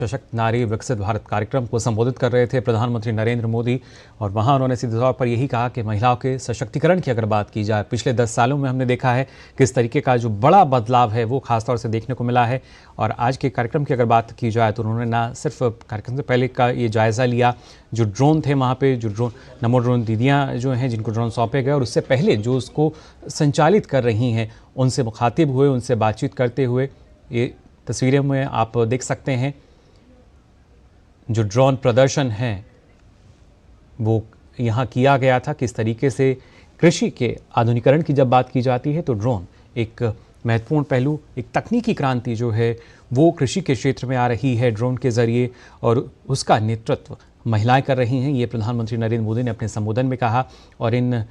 सशक्त नारी विकसित भारत कार्यक्रम को संबोधित कर रहे थे प्रधानमंत्री नरेंद्र मोदी। और वहां उन्होंने सीधे तौर पर यही कहा कि महिलाओं के सशक्तिकरण की अगर बात की जाए, पिछले 10 सालों में हमने देखा है किस तरीके का जो बड़ा बदलाव है वो खासतौर से देखने को मिला है। और आज के कार्यक्रम की अगर बात की जाए तो उन्होंने ना सिर्फ कार्यक्रम से पहले का ये जायज़ा लिया, जो ड्रोन थे वहाँ पे, जो ड्रोन नमो ड्रोन दीदियाँ जो हैं जिनको ड्रोन सौंपे गए, और उससे पहले जो उसको संचालित कर रही हैं उनसे मुखातिब हुए, उनसे बातचीत करते हुए। ये तस्वीरें में आप देख सकते हैं जो ड्रोन प्रदर्शन है वो यहाँ किया गया था। किस तरीके से कृषि के आधुनिकीकरण की जब बात की जाती है तो ड्रोन एक महत्वपूर्ण पहलू, एक तकनीकी क्रांति जो है वो कृषि के क्षेत्र में आ रही है ड्रोन के ज़रिए, और उसका नेतृत्व महिलाएं कर रही हैं। ये प्रधानमंत्री नरेंद्र मोदी ने अपने संबोधन में कहा। और इन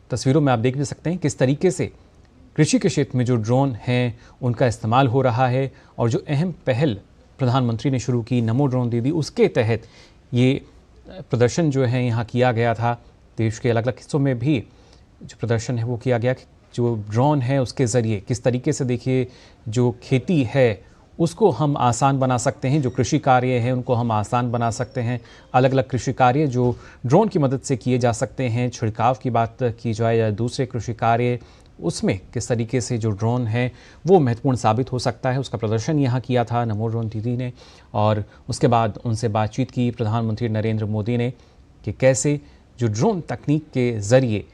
तस्वीरों में आप देख भी सकते हैं किस तरीके से कृषि के क्षेत्र में जो ड्रोन हैं उनका इस्तेमाल हो रहा है। और जो अहम पहल प्रधानमंत्री ने शुरू की, नमो ड्रोन दीदी, उसके तहत ये प्रदर्शन जो है यहाँ किया गया था। देश के अलग अलग हिस्सों में भी जो प्रदर्शन है वो किया गया। जो ड्रोन है उसके ज़रिए किस तरीके से देखिए जो खेती है उसको हम आसान बना सकते हैं, जो कृषि कार्य हैं उनको हम आसान बना सकते हैं। अलग अलग कृषि कार्य जो ड्रोन की मदद से किए जा सकते हैं, छिड़काव की बात की जाए या दूसरे कृषि कार्य, उसमें किस तरीके से जो ड्रोन है वो महत्वपूर्ण साबित हो सकता है। उसका प्रदर्शन यहाँ किया था नमो ड्रोन दीदी ने। और उसके बाद उनसे बातचीत की प्रधानमंत्री नरेंद्र मोदी ने कि कैसे जो ड्रोन तकनीक के ज़रिए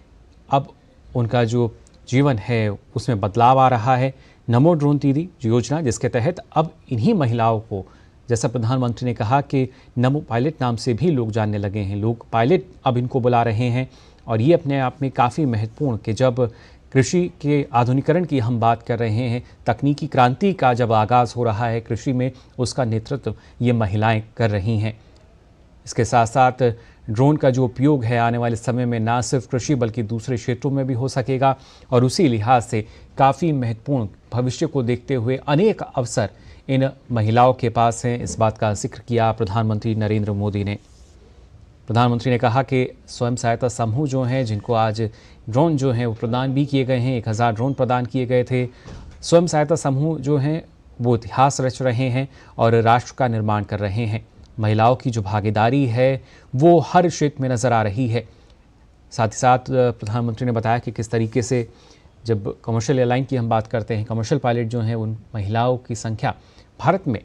अब उनका जो जीवन है उसमें बदलाव आ रहा है। नमो ड्रोन दीदी योजना जिसके तहत अब इन्हीं महिलाओं को, जैसा प्रधानमंत्री ने कहा कि नमो पायलट नाम से भी लोग जानने लगे हैं, लोग पायलट अब इनको बुला रहे हैं। और ये अपने आप में काफ़ी महत्वपूर्ण कि जब कृषि के आधुनिकीकरण की हम बात कर रहे हैं, तकनीकी क्रांति का जब आगाज़ हो रहा है कृषि में, उसका नेतृत्व ये महिलाएं कर रही हैं। इसके साथ साथ ड्रोन का जो उपयोग है आने वाले समय में ना सिर्फ कृषि बल्कि दूसरे क्षेत्रों में भी हो सकेगा। और उसी लिहाज से काफ़ी महत्वपूर्ण भविष्य को देखते हुए अनेक अवसर इन महिलाओं के पास हैं। इस बात का जिक्र किया प्रधानमंत्री नरेंद्र मोदी ने। प्रधानमंत्री ने कहा कि स्वयं सहायता समूह जो हैं जिनको आज ड्रोन जो हैं वो प्रदान भी किए गए हैं, 1000 ड्रोन प्रदान किए गए थे। स्वयं सहायता समूह जो हैं वो इतिहास रच रहे हैं और राष्ट्र का निर्माण कर रहे हैं। महिलाओं की जो भागीदारी है वो हर क्षेत्र में नज़र आ रही है। साथ ही साथ प्रधानमंत्री ने बताया कि किस तरीके से जब कमर्शियल एयरलाइन की हम बात करते हैं, कमर्शियल पायलट जो हैं उन महिलाओं की संख्या भारत में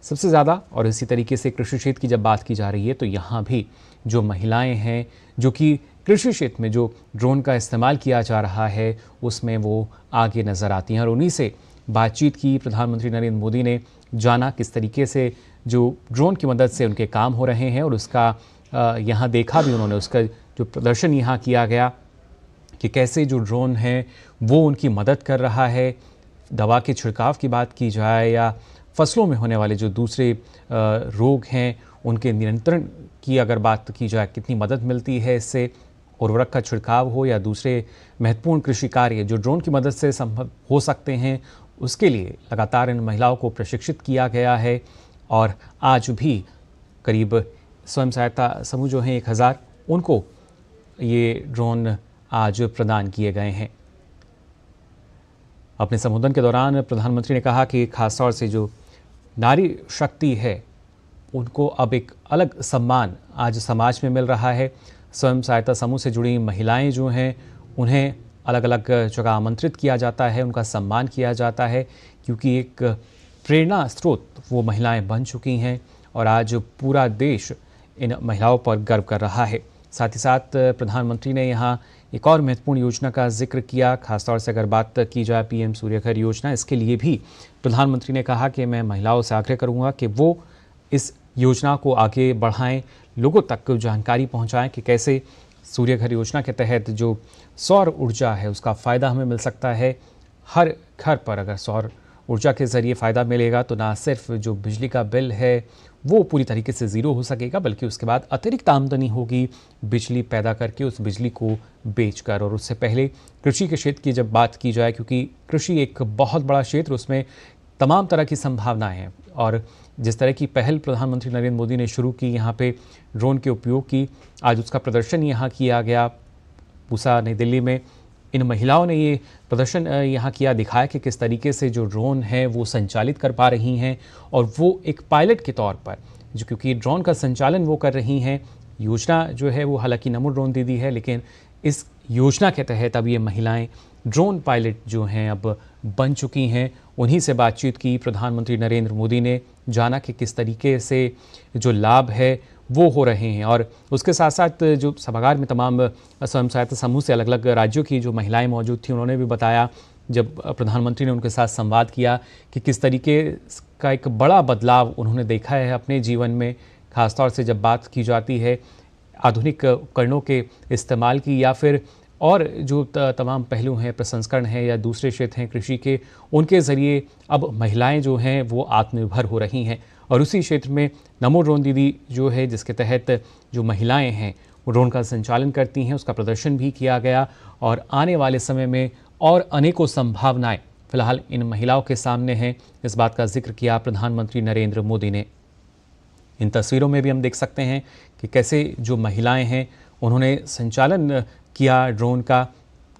सबसे ज़्यादा। और इसी तरीके से कृषि क्षेत्र की जब बात की जा रही है तो यहाँ भी जो महिलाएं हैं जो कि कृषि क्षेत्र में जो ड्रोन का इस्तेमाल किया जा रहा है उसमें वो आगे नज़र आती हैं। और उन्हीं से बातचीत की प्रधानमंत्री नरेंद्र मोदी ने, जाना किस तरीके से जो ड्रोन की मदद से उनके काम हो रहे हैं। और उसका यहाँ देखा भी उन्होंने, उसका जो प्रदर्शन यहाँ किया गया कि कैसे जो ड्रोन है वो उनकी मदद कर रहा है। दवा के छिड़काव की बात की जाए या फसलों में होने वाले जो दूसरे रोग हैं उनके नियंत्रण की अगर बात की जाए, कितनी मदद मिलती है इससे। उर्वरक का छिड़काव हो या दूसरे महत्वपूर्ण कृषि कार्य जो ड्रोन की मदद से संभव हो सकते हैं, उसके लिए लगातार इन महिलाओं को प्रशिक्षित किया गया है। और आज भी करीब स्वयं सहायता समूह जो हैं 1000, उनको ये ड्रोन आज प्रदान किए गए हैं। अपने संबोधन के दौरान प्रधानमंत्री ने कहा कि खासतौर से जो नारी शक्ति है उनको अब एक अलग सम्मान आज समाज में मिल रहा है। स्वयं सहायता समूह से जुड़ी महिलाएं जो हैं उन्हें अलग अलग जगह आमंत्रित किया जाता है, उनका सम्मान किया जाता है, क्योंकि एक प्रेरणा स्रोत वो महिलाएं बन चुकी हैं। और आज पूरा देश इन महिलाओं पर गर्व कर रहा है। साथ ही साथ प्रधानमंत्री ने यहाँ एक और महत्वपूर्ण योजना का जिक्र किया, खासतौर से अगर बात की जाए पीएम सूर्य घर योजना। इसके लिए भी प्रधानमंत्री ने कहा कि मैं महिलाओं से आग्रह करूँगा कि वो इस योजना को आगे बढ़ाएं, लोगों तक जानकारी पहुंचाएं कि कैसे सूर्य घर योजना के तहत जो सौर ऊर्जा है उसका फ़ायदा हमें मिल सकता है। हर घर पर अगर सौर ऊर्जा के ज़रिए फ़ायदा मिलेगा तो ना सिर्फ जो बिजली का बिल है वो पूरी तरीके से ज़ीरो हो सकेगा, बल्कि उसके बाद अतिरिक्त आमदनी होगी बिजली पैदा करके, उस बिजली को बेचकर। और उससे पहले कृषि के क्षेत्र की जब बात की जाए, क्योंकि कृषि एक बहुत बड़ा क्षेत्र, उसमें तमाम तरह की संभावनाएं हैं। और जिस तरह की पहल प्रधानमंत्री नरेंद्र मोदी ने शुरू की, यहाँ पे ड्रोन के उपयोग की, आज उसका प्रदर्शन यहाँ किया गया पूसा नई दिल्ली में। इन महिलाओं ने ये प्रदर्शन यहाँ किया, दिखाया कि किस तरीके से जो ड्रोन है वो संचालित कर पा रही हैं, और वो एक पायलट के तौर पर जो, क्योंकि ड्रोन का संचालन वो कर रही हैं। योजना जो है वो हालांकि नमो ड्रोन दीदी है, लेकिन इस योजना के तहत अब ये महिलाएं ड्रोन पायलट जो हैं अब बन चुकी हैं। उन्हीं से बातचीत की प्रधानमंत्री नरेंद्र मोदी ने, जाना कि किस तरीके से जो लाभ है वो हो रहे हैं। और उसके साथ साथ जो सभागार में तमाम स्वयं सहायता समूह से अलग अलग राज्यों की जो महिलाएं मौजूद थी, उन्होंने भी बताया जब प्रधानमंत्री ने उनके साथ संवाद किया कि किस तरीके का एक बड़ा बदलाव उन्होंने देखा है अपने जीवन में। ख़ासतौर से जब बात की जाती है आधुनिक उपकरणों के इस्तेमाल की, या फिर और जो तमाम पहलू हैं, प्रसंस्करण हैं या दूसरे क्षेत्र हैं कृषि के, उनके ज़रिए अब महिलाएं जो हैं वो आत्मनिर्भर हो रही हैं। और उसी क्षेत्र में नमो ड्रोन दीदी जो है, जिसके तहत जो महिलाएं हैं वो ड्रोन का संचालन करती हैं, उसका प्रदर्शन भी किया गया। और आने वाले समय में और अनेकों संभावनाएं फिलहाल इन महिलाओं के सामने हैं, इस बात का जिक्र किया प्रधानमंत्री नरेंद्र मोदी ने। इन तस्वीरों में भी हम देख सकते हैं कि कैसे जो महिलाएं हैं उन्होंने संचालन किया ड्रोन का,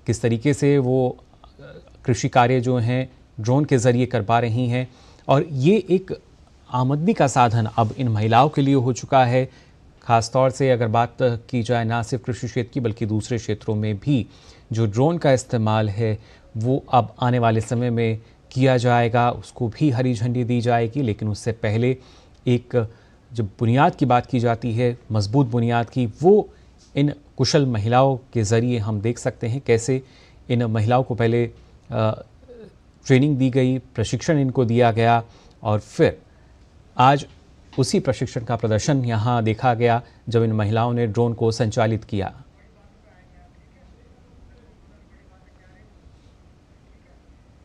किस तरीके से वो कृषि कार्य जो हैं ड्रोन के ज़रिए कर पा रही हैं। और ये एक आमदनी का साधन अब इन महिलाओं के लिए हो चुका है। ख़ास तौर से अगर बात की जाए ना सिर्फ कृषि क्षेत्र की, बल्कि दूसरे क्षेत्रों में भी जो ड्रोन का इस्तेमाल है वो अब आने वाले समय में किया जाएगा, उसको भी हरी झंडी दी जाएगी। लेकिन उससे पहले एक जब बुनियाद की बात की जाती है, मजबूत बुनियाद की, वो इन कुशल महिलाओं के ज़रिए हम देख सकते हैं कैसे इन महिलाओं को पहले ट्रेनिंग दी गई, प्रशिक्षण इनको दिया गया, और फिर आज उसी प्रशिक्षण का प्रदर्शन यहाँ देखा गया जब इन महिलाओं ने ड्रोन को संचालित किया।